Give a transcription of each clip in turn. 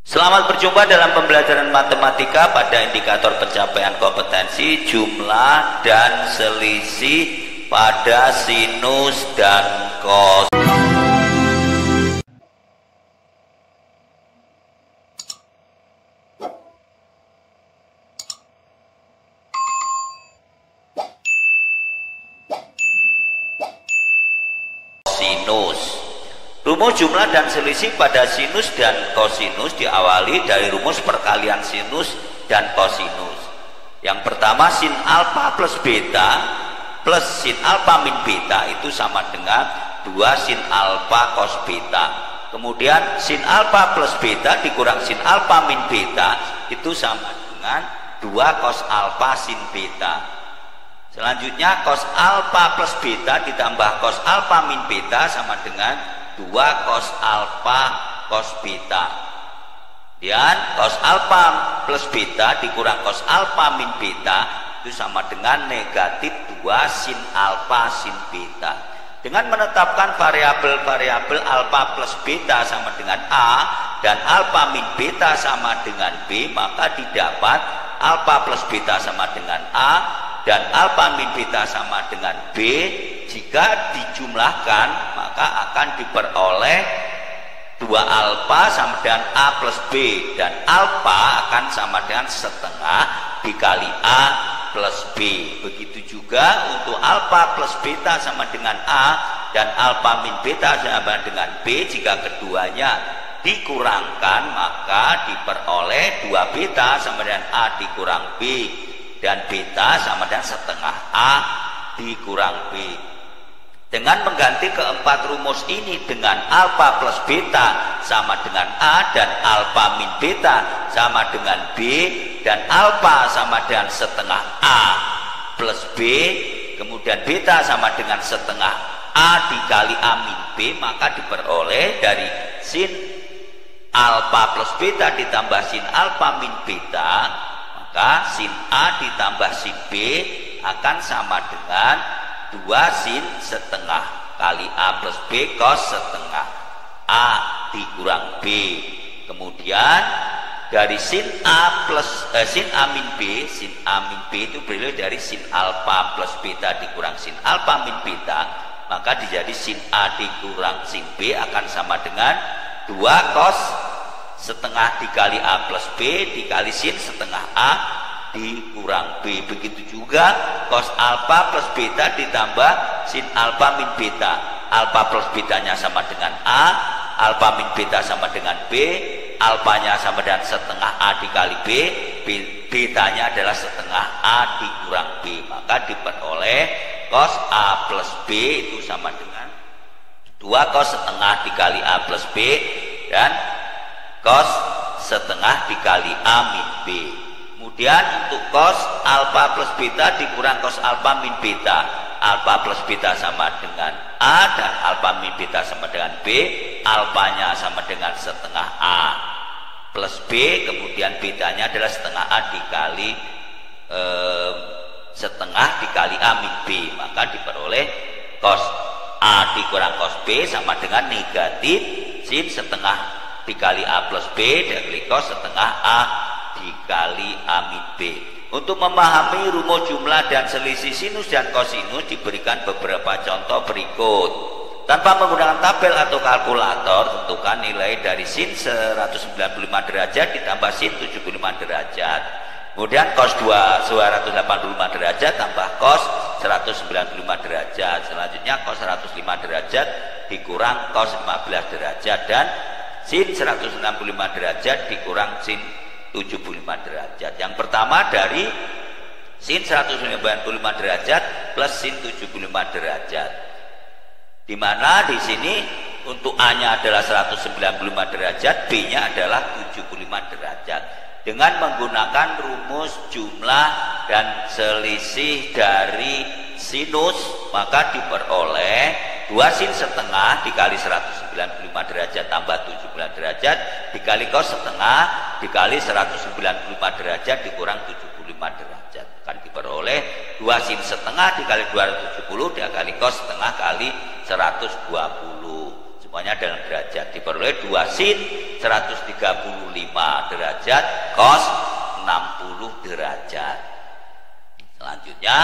Selamat berjumpa dalam pembelajaran matematika pada indikator pencapaian kompetensi jumlah dan selisih pada sinus dan cos. Rumus jumlah dan selisih pada sinus dan kosinus diawali dari rumus perkalian sinus dan kosinus. Yang pertama, sin alfa plus beta plus sin alfa min beta itu sama dengan 2 sin alfa cos beta. Kemudian sin alfa plus beta dikurang sin alfa min beta itu sama dengan 2 cos alfa sin beta. Selanjutnya, cos alfa plus beta ditambah cos alfa min beta sama dengan 2 cos alfa cos beta. Dan cos alfa plus beta dikurang cos alfa min beta itu sama dengan negatif 2 sin alfa sin beta. Dengan menetapkan variabel-variabel alfa plus beta sama dengan A dan alfa min beta sama dengan B, maka didapat alfa plus beta sama dengan A dan alfa min beta sama dengan B. Jika dijumlahkan maka akan diperoleh 2 alfa sama dengan A plus B, dan alfa akan sama dengan setengah dikali A plus B. Begitu juga untuk alfa plus beta sama dengan A dan alfa min beta sama dengan B, jika keduanya dikurangkan maka diperoleh 2 beta sama dengan A dikurang B, dan beta sama dengan setengah A dikurang B. Dengan mengganti keempat rumus ini dengan alfa plus beta sama dengan A dan alfa min beta sama dengan B dan alfa sama dengan setengah A plus B, kemudian beta sama dengan setengah A dikali A min B, maka diperoleh dari sin alfa plus beta ditambah sin alfa min beta, maka sin A ditambah sin B akan sama dengan 2 sin setengah kali A plus B cos setengah A dikurang B. Kemudian dari sin A plus sin A min B, sin A min B itu berdiri dari sin alfa plus beta dikurang sin alfa min beta, maka dijadi sin A dikurang sin B akan sama dengan 2 cos setengah dikali A plus B dikali sin setengah A dikurang B. Begitu juga cos alfa plus beta ditambah sin alfa min beta. Alfa plus betanya sama dengan A, alfa min beta sama dengan B, alfanya sama dengan setengah A dikali B, betanya adalah setengah A dikurang B, maka diperoleh cos A plus B itu sama dengan 2 cos setengah dikali A plus B dan cos setengah dikali A min B. Kemudian untuk cos alfa plus beta dikurang cos alfa min beta, alfa plus beta sama dengan A dan alfa min beta sama dengan B, alfanya sama dengan setengah A plus B, kemudian betanya adalah setengah A dikali setengah dikali A min B, maka diperoleh cos A dikurang cos B sama dengan negatif sin setengah dikali A plus B dikali cos setengah A dikali A min B. Untuk memahami rumus jumlah dan selisih sinus dan kosinus diberikan beberapa contoh berikut. Tanpa menggunakan tabel atau kalkulator, tentukan nilai dari sin 195 derajat ditambah sin 75 derajat. Kemudian cos 285 derajat tambah cos 195 derajat. Selanjutnya cos 105 derajat dikurang cos 15 derajat, dan sin 165 derajat dikurang sin 75 derajat. Yang pertama dari sin 195 derajat plus sin 75 derajat, di mana di sini untuk A-nya adalah 195 derajat, B-nya adalah 75 derajat. Dengan menggunakan rumus jumlah dan selisih dari sinus, maka diperoleh 2 sin setengah dikali 195 derajat tambah 75 derajat dikali cos setengah dikali 195 derajat dikurang 75 derajat, akan diperoleh 2 sin setengah dikali 270 dikali cos setengah kali 120. semuanya dalam derajat, diperoleh 2 sin 135 derajat cos 60 derajat. Selanjutnya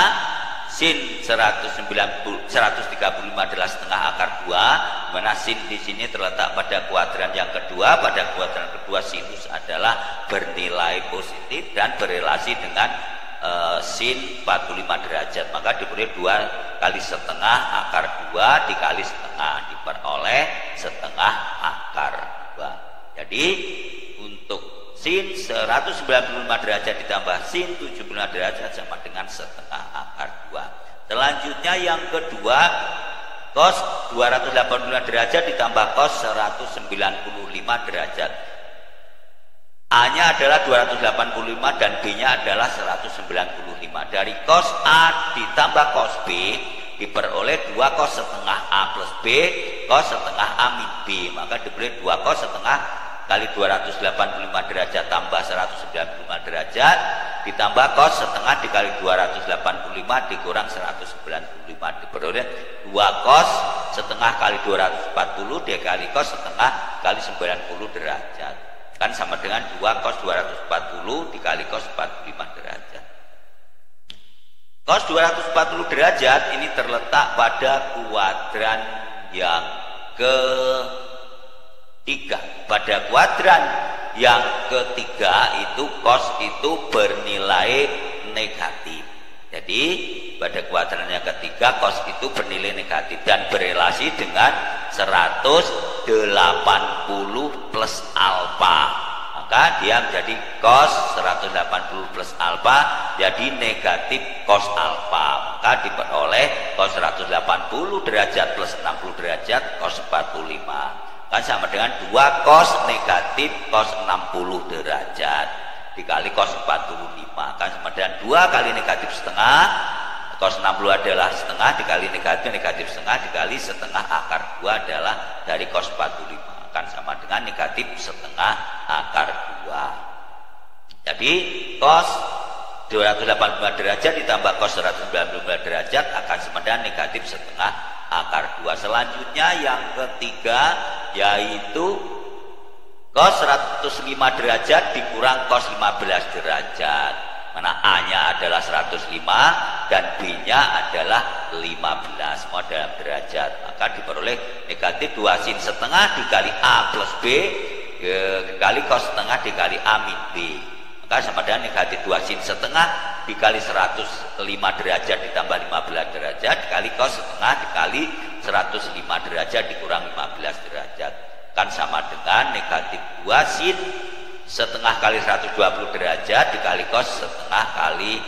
sin 135 adalah setengah akar 2, mana sin di sini terletak pada kuadran yang kedua. Pada kuadran kedua sinus adalah bernilai positif dan berelasi dengan sin 45 derajat, maka diperoleh 2 kali setengah akar 2 dikali setengah, diperoleh setengah akar 2. Jadi untuk sin 195 derajat ditambah sin 75 derajat sama dengan setengah akar 2. Selanjutnya yang kedua, cos 285 derajat ditambah cos 195 derajat. A-nya adalah 285 dan B-nya adalah 195. Dari cos A ditambah cos B diperoleh 2 cos setengah A plus B cos setengah A min B, maka diperoleh 2 cos setengah kali 285 derajat tambah 195 derajat ditambah cos setengah dikali 285 dikurang 195, diperoleh 2 cos setengah kali 240 dikali cos setengah kali 90 derajat, kan sama dengan 2 cos 240 dikali cos 45 derajat. Cos 240 derajat ini terletak pada kuadran yang ketiga. Pada kuadran yang ketiga itu cos itu bernilai negatif. Jadi pada kuadran yang ketiga cos itu bernilai negatif dan berelasi dengan 180 plus alfa, maka dia menjadi cos 180 plus alfa jadi negatif cos alfa, maka diperoleh cos 180 derajat plus 60 derajat cos 45, kan sama dengan 2 cos negatif cos 60 derajat dikali cos 45, kan sama dengan 2 kali negatif setengah cos 60 adalah setengah dikali negatif setengah dikali setengah akar 2 adalah dari cos 45, kan sama dengan negatif setengah akar 2. Jadi cos 285 derajat ditambah cos 195 derajat akan sama dengan negatif setengah akar 2. Selanjutnya yang ketiga yaitu cos 105 derajat dikurang cos 15 derajat, mana A-nya adalah 105 dan B-nya adalah 15, semua dalam derajat, maka diperoleh negatif 2 sin setengah dikali A plus B dikali cos setengah dikali A min B, maka sama dengan negatif 2 sin setengah dikali 105 derajat ditambah 15 derajat dikali cos setengah dikali 105 derajat dikurang 15 derajat, kan sama dengan negatif 2 sin setengah kali 120 derajat dikali cos setengah kali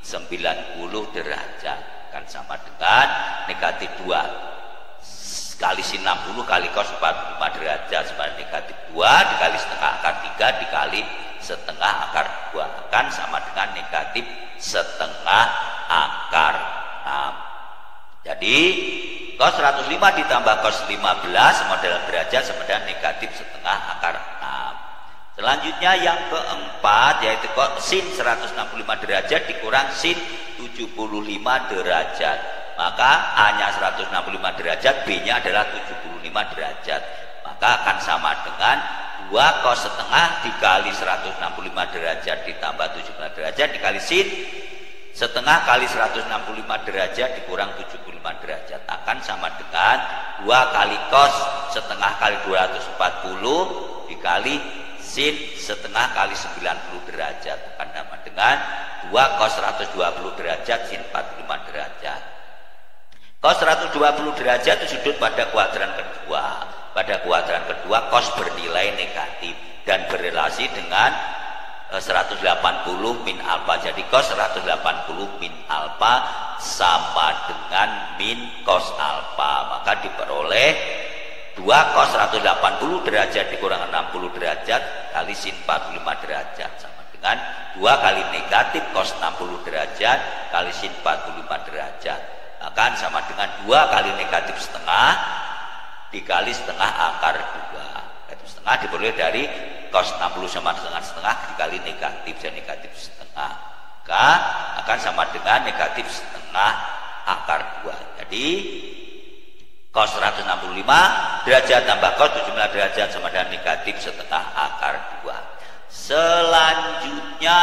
90 derajat, kan sama dengan negatif 2 kali sin 60 kali cos 45 derajat sama negatif 2 dikali setengah akar 3 dikali setengah akar 2, kan sama dengan negatif setengah akar 6. Jadi cos 105 ditambah cos 15 sama dalam derajat sama dengan negatif setengah akar 6. Selanjutnya yang keempat yaitu sin 165 derajat dikurang sin 75 derajat, maka A-nya 165 derajat, B-nya adalah 75 derajat, maka akan sama dengan 2 cos setengah dikali 165 derajat ditambah 75 derajat dikali sin setengah kali 165 derajat dikurang 75 derajat akan sama dengan 2 kali cos setengah kali 240 dikali sin setengah kali 90 derajat akan sama dengan 2 cos 120 derajat sin 45 derajat. Cos 120 derajat itu sudut pada kuadran kedua. Pada kuadran kedua cos bernilai negatif dan berelasi dengan 180 min alfa. Jadi cos 180 min alfa sama dengan min cos alfa, maka diperoleh 2 cos 180 derajat dikurang 60 derajat kali sin 45 derajat sama dengan 2 kali negatif cos 60 derajat kali sin 45 derajat akan sama dengan 2 kali negatif setengah dikali setengah akar 2. Itu setengah diperoleh dari cos 60 sama dengan setengah dikali negatif dan negatif setengah, maka akan sama dengan negatif setengah akar 2. Jadi cos 165 derajat tambah cos 75 derajat sama dengan negatif setengah akar 2. Selanjutnya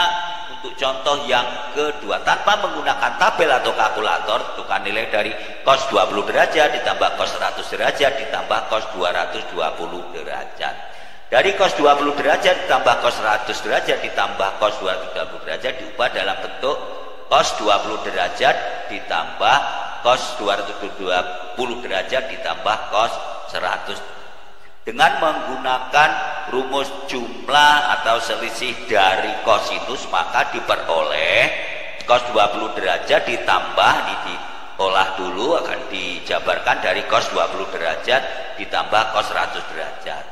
untuk contoh yang kedua, tanpa menggunakan tabel atau kalkulator, tentukan nilai dari cos 20 derajat ditambah cos 100 derajat ditambah cos 220 derajat. Dari cos 20 derajat ditambah cos 100 derajat ditambah cos 220 derajat diubah dalam bentuk cos 20 derajat ditambah cos 220 derajat ditambah cos 100. Dengan menggunakan rumus jumlah atau selisih dari kosinus, maka diperoleh cos 20 derajat ditambah diolah dulu, akan dijabarkan dari cos 20 derajat ditambah cos 100 derajat.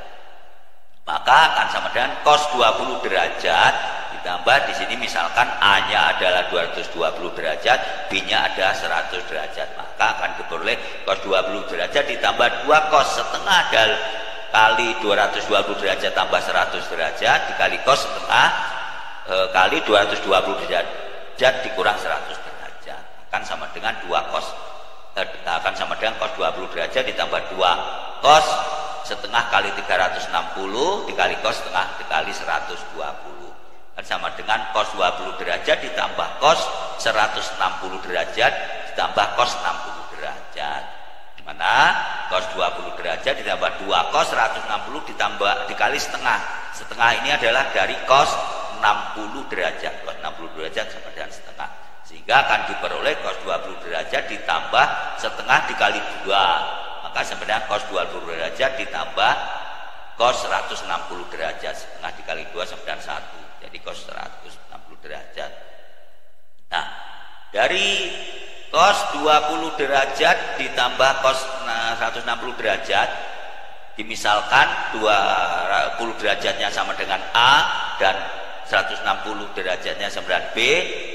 Maka akan sama dengan cos 20 derajat ditambah di sini misalkan A-nya adalah 220 derajat, B-nya ada 100 derajat. Maka akan diperoleh cos 20 derajat ditambah 2 cos setengah kali 220 derajat tambah 100 derajat dikali cos setengah kali 220 derajat dikurang 100 derajat akan sama dengan 2 cos akan sama dengan cos 20 derajat ditambah 2 cos setengah kali 360 dikali cos setengah dikali 120 akan sama dengan cos 20 derajat ditambah cos 160 derajat ditambah cos 60 derajat, mana cos 20 derajat ditambah 2 cos 160 ditambah dikali setengah. Setengah ini adalah dari cos 60 derajat. Cos 60 derajat sama dengan setengah. Sehingga akan diperoleh cos 20 derajat ditambah setengah dikali 2. Maka sama dengan cos 20 derajat ditambah cos 160 derajat. Setengah dikali 2 sama dengan 1. Jadi cos 160 derajat. Nah, dari cos 20 derajat ditambah cos 160 derajat, dimisalkan 20 derajatnya sama dengan A dan 160 derajatnya sama dengan B.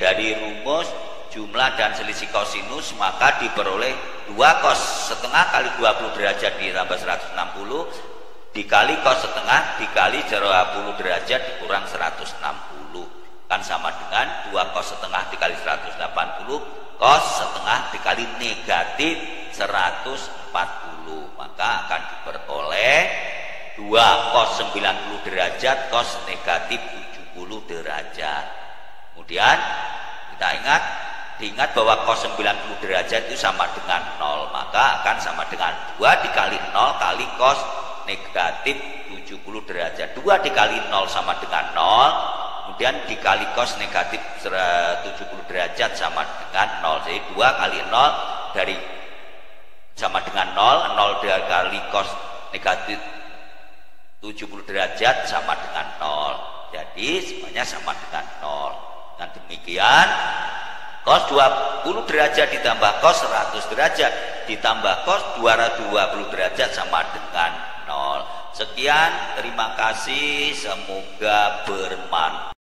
Dari rumus jumlah dan selisih kosinus maka diperoleh 2 cos setengah kali 20 derajat ditambah 160 dikali cos setengah dikali 20 derajat dikurang 160 kan sama dengan 2 cos setengah dikali 180 cos setengah dikali negatif 140, maka akan diperoleh 2 cos 90 derajat cos negatif 70 derajat. Kemudian kita diingat bahwa cos 90 derajat itu sama dengan 0, maka akan sama dengan 2 dikali 0 kali cos negatif 70 derajat. 2 dikali 0 sama dengan 0, kemudian dikali cos negatif 70 derajat sama dengan 0. Jadi 2 kali 0 dari sama dengan 0, 0 dikali cos negatif 70 derajat sama dengan 0. Jadi semuanya sama dengan 0. Dan demikian cos 20 derajat ditambah cos 100 derajat ditambah cos 220 derajat sama dengan 0. Sekian, terima kasih, semoga bermanfaat.